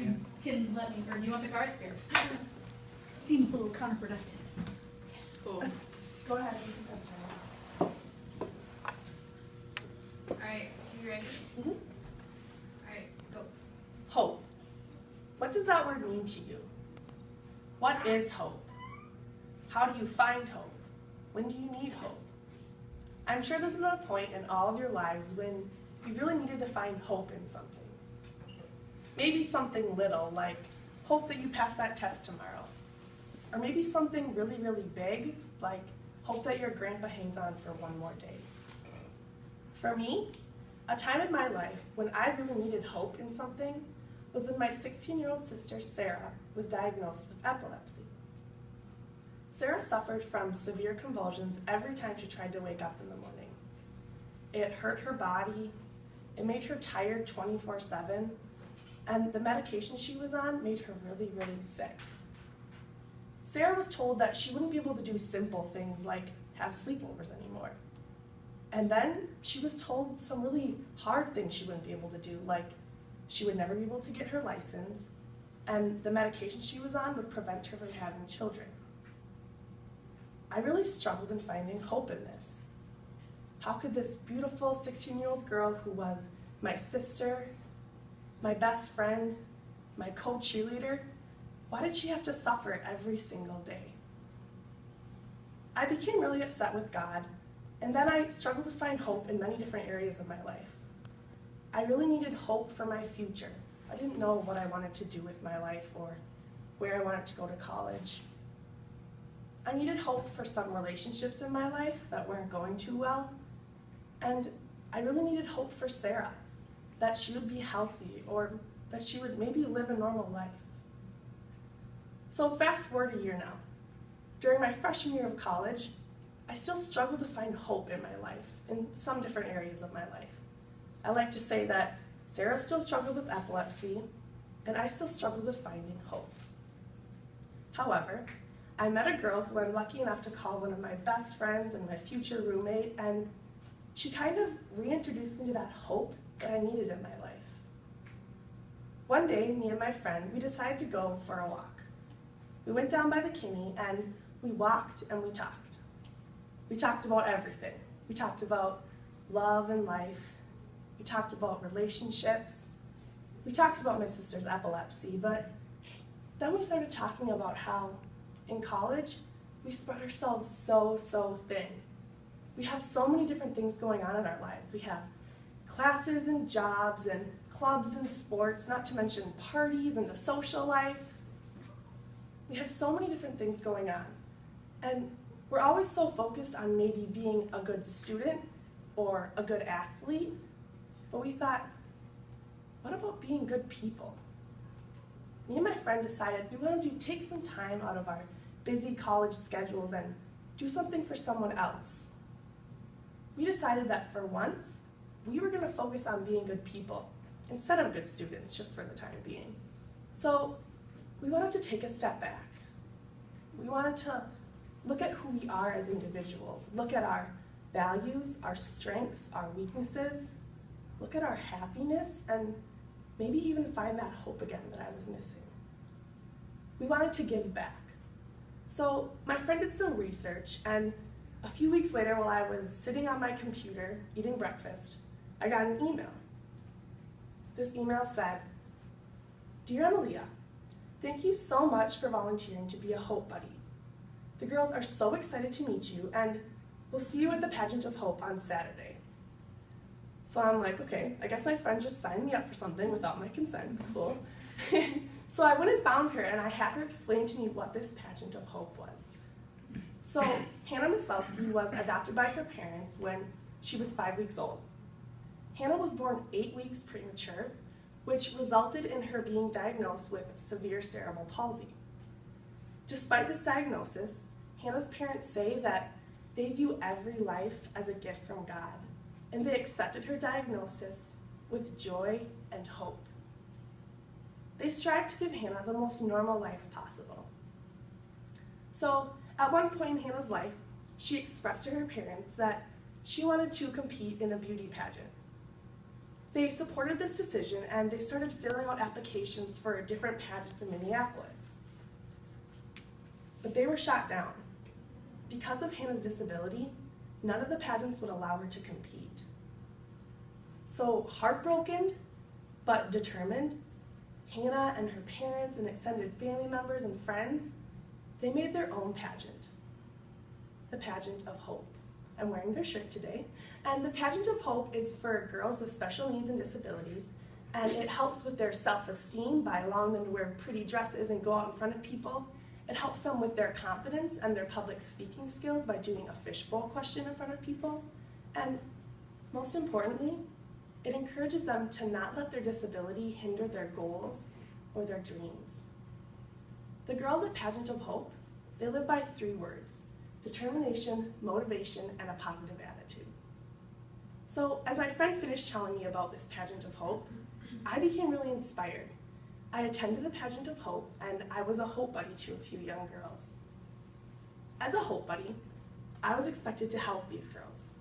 You can let me, or do you want the cards here? Seems a little counterproductive. Cool. Go ahead. Alright, you ready? Mm-hmm. Alright, go. Hope. What does that word mean to you? What is hope? How do you find hope? When do you need hope? I'm sure there's been a point in all of your lives when you really needed to find hope in something. Maybe something little, like hope that you pass that test tomorrow. Or maybe something really, really big, like hope that your grandpa hangs on for one more day. For me, a time in my life when I really needed hope in something was when my 16-year-old sister, Sarah, was diagnosed with epilepsy. Sarah suffered from severe convulsions every time she tried to wake up in the morning. It hurt her body, it made her tired 24/7, and the medication she was on made her really, really sick. Sarah was told that she wouldn't be able to do simple things like have sleepovers anymore. And then she was told some really hard things she wouldn't be able to do, like she would never be able to get her license, and the medication she was on would prevent her from having children. I really struggled in finding hope in this. How could this beautiful 16-year-old girl who was my sister, my best friend, my co-cheerleader, why did she have to suffer every single day? I became really upset with God, and then I struggled to find hope in many different areas of my life. I really needed hope for my future. I didn't know what I wanted to do with my life or where I wanted to go to college. I needed hope for some relationships in my life that weren't going too well, and I really needed hope for Sarah, that she would be healthy or that she would maybe live a normal life. So fast forward a year now. During my freshman year of college, I still struggled to find hope in my life, in some different areas of my life. I like to say that Sarah still struggled with epilepsy, and I still struggled with finding hope. However, I met a girl who I'm lucky enough to call one of my best friends and my future roommate, and she kind of reintroduced me to that hope that I needed in my life. One day, me and my friend, we decided to go for a walk. We went down by the Kinney and we walked and we talked. We talked about everything. We talked about love and life. We talked about relationships. We talked about my sister's epilepsy, but then we started talking about how in college, we spread ourselves so thin. We have so many different things going on in our lives. We have classes and jobs and clubs and sports, not to mention parties and a social life. We have so many different things going on. And we're always so focused on maybe being a good student or a good athlete, but we thought, what about being good people? Me and my friend decided we wanted to take some time out of our busy college schedules and do something for someone else. We decided that for once, we were going to focus on being good people instead of good students, just for the time being. So we wanted to take a step back. We wanted to look at who we are as individuals, look at our values, our strengths, our weaknesses, look at our happiness, and maybe even find that hope again that I was missing. We wanted to give back. So my friend did some research, and a few weeks later, while I was sitting on my computer eating breakfast, I got an email. This email said, "Dear EmmaLeah, thank you so much for volunteering to be a Hope Buddy. The girls are so excited to meet you, and we'll see you at the Pageant of Hope on Saturday." So I'm like, okay, I guess my friend just signed me up for something without my consent. Cool. So I went and found her, and I had her explain to me what this Pageant of Hope was. So Hannah Maselski was adopted by her parents when she was 5 weeks old. Hannah was born 8 weeks premature, which resulted in her being diagnosed with severe cerebral palsy. Despite this diagnosis, Hannah's parents say that they view every life as a gift from God, and they accepted her diagnosis with joy and hope. They strive to give Hannah the most normal life possible. So at one point in Hannah's life, she expressed to her parents that she wanted to compete in a beauty pageant. they supported this decision and they started filling out applications for different pageants in Minneapolis. But they were shot down. Because of Hannah's disability, none of the pageants would allow her to compete. So heartbroken, but determined, Hannah and her parents and extended family members and friends, they made their own pageant, the Pageant of Hope. I'm wearing their shirt today. And the Pageant of Hope is for girls with special needs and disabilities, and it helps with their self-esteem by allowing them to wear pretty dresses and go out in front of people. It helps them with their confidence and their public speaking skills by doing a fishbowl question in front of people. And most importantly, it encourages them to not let their disability hinder their goals or their dreams. The girls at Pageant of Hope, they live by 3 words: determination, motivation, and a positive attitude. So as my friend finished telling me about this Pageant of Hope, I became really inspired. I attended the Pageant of Hope, and I was a Hope Buddy to a few young girls. As a Hope Buddy, I was expected to help these girls.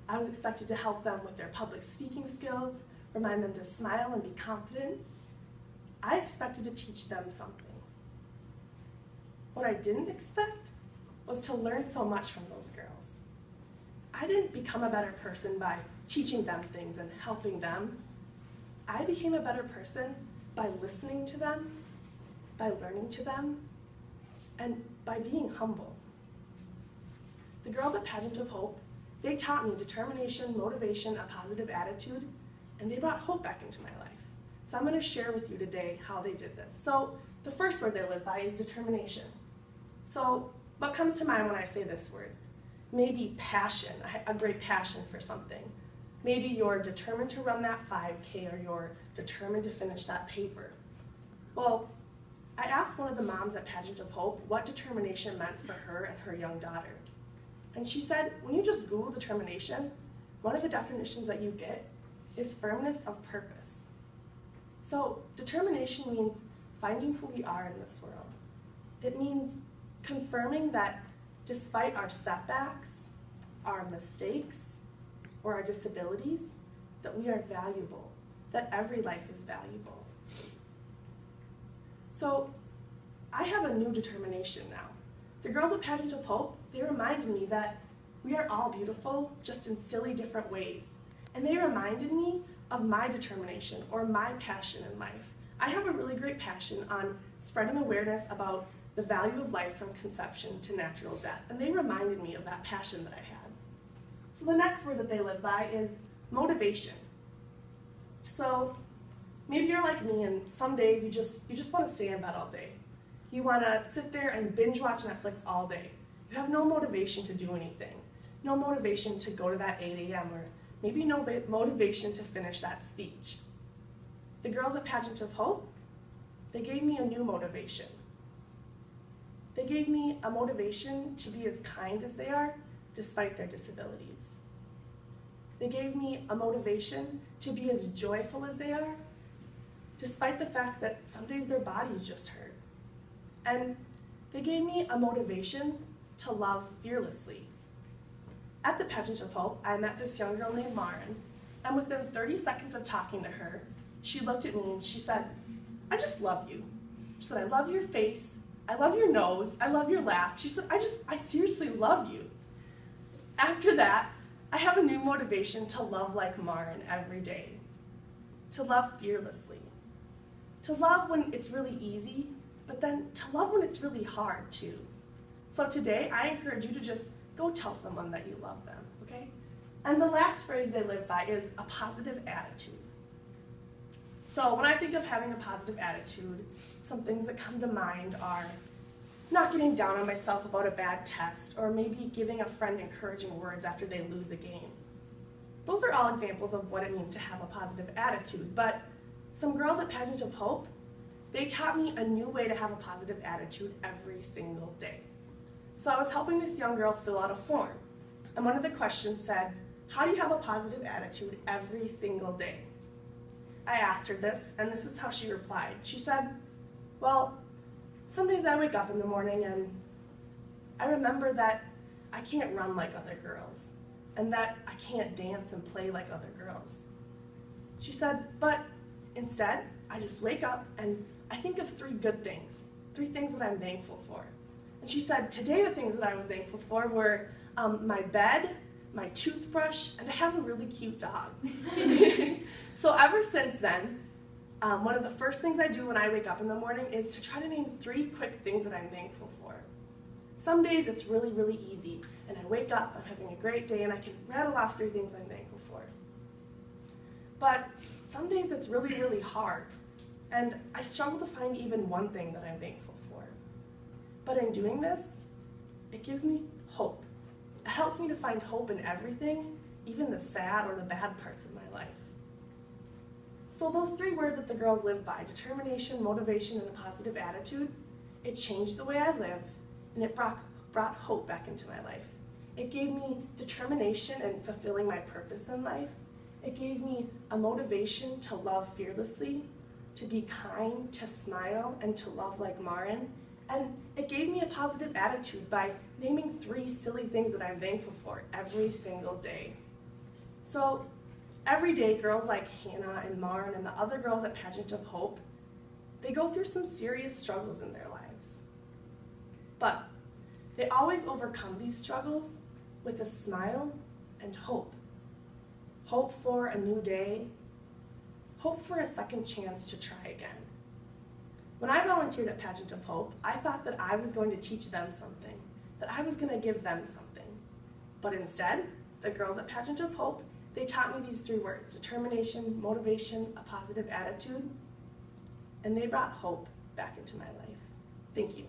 I was expected to help them with their public speaking skills, remind them to smile and be confident. I expected to teach them something. What I didn't expect was to learn so much from those girls. I didn't become a better person by teaching them things and helping them. I became a better person by listening to them, by learning to them, and by being humble. The girls at Pageant of Hope, they taught me determination, motivation, a positive attitude, and they brought hope back into my life. So I'm going to share with you today how they did this. So the first word they live by is determination. So what comes to mind when I say this word? Maybe passion, a great passion for something. Maybe you're determined to run that 5K, or you're determined to finish that paper. Well, I asked one of the moms at Pageant of Hope what determination meant for her and her young daughter. And she said, when you just Google determination, one of the definitions that you get is firmness of purpose. So determination means finding who we are in this world. It means confirming that despite our setbacks, our mistakes, or our disabilities, that we are valuable, that every life is valuable. So I have a new determination now. The girls at Pageant of Hope, they reminded me that we are all beautiful, just in silly different ways. And they reminded me of my determination or my passion in life. I have a really great passion on spreading awareness about the value of life from conception to natural death. And they reminded me of that passion that I had. So the next word that they live by is motivation. So maybe you're like me and some days you just want to stay in bed all day. You want to sit there and binge watch Netflix all day. You have no motivation to do anything. No motivation to go to that 8 a.m. or maybe no motivation to finish that speech. The girls at Pageant of Hope, they gave me a new motivation. They gave me a motivation to be as kind as they are, despite their disabilities. They gave me a motivation to be as joyful as they are, despite the fact that some days their bodies just hurt. And they gave me a motivation to love fearlessly. At the Pageant of Hope, I met this young girl named Marin, and within 30 seconds of talking to her, she looked at me and she said, "I just love you." She said, "I love your face, I love your nose, I love your laugh." She said, I seriously love you. After that, I have a new motivation to love like Marin every day, to love fearlessly, to love when it's really easy, but then to love when it's really hard too. So today, I encourage you to just go tell someone that you love them, okay? And the last phrase they live by is a positive attitude. So when I think of having a positive attitude, some things that come to mind are not getting down on myself about a bad test, or maybe giving a friend encouraging words after they lose a game. Those are all examples of what it means to have a positive attitude, but some girls at Pageant of Hope, they taught me a new way to have a positive attitude every single day. So I was helping this young girl fill out a form, and one of the questions said, "How do you have a positive attitude every single day?" I asked her this, and this is how she replied. She said, "Well, some days I wake up in the morning and I remember that I can't run like other girls, and that I can't dance and play like other girls. She said, but instead, I just wake up and I think of 3 good things, 3 things that I'm thankful for. And she said, today the things that I was thankful for were my bed, my toothbrush, and I have a really cute dog. So ever since then, one of the first things I do when I wake up in the morning is to try to name 3 quick things that I'm thankful for. Some days it's really, really easy, and I wake up, I'm having a great day, and I can rattle off 3 things I'm thankful for. But some days it's really, really hard, and I struggle to find even 1 thing that I'm thankful for. But in doing this, it gives me hope. It helps me to find hope in everything, even the sad or the bad parts of my life. So those 3 words that the girls live by, determination, motivation, and a positive attitude, it changed the way I live, and it brought hope back into my life. It gave me determination in fulfilling my purpose in life. It gave me a motivation to love fearlessly, to be kind, to smile, and to love like Marin. And it gave me a positive attitude by naming 3 silly things that I'm thankful for every single day. So every day, girls like Hannah and Marin and the other girls at Pageant of Hope, they go through some serious struggles in their lives. But they always overcome these struggles with a smile and hope. Hope for a new day, hope for a second chance to try again. When I volunteered at Pageant of Hope, I thought that I was going to teach them something, that I was going to give them something. But instead, the girls at Pageant of Hope, they taught me these 3 words, determination, motivation, a positive attitude, and they brought hope back into my life. Thank you.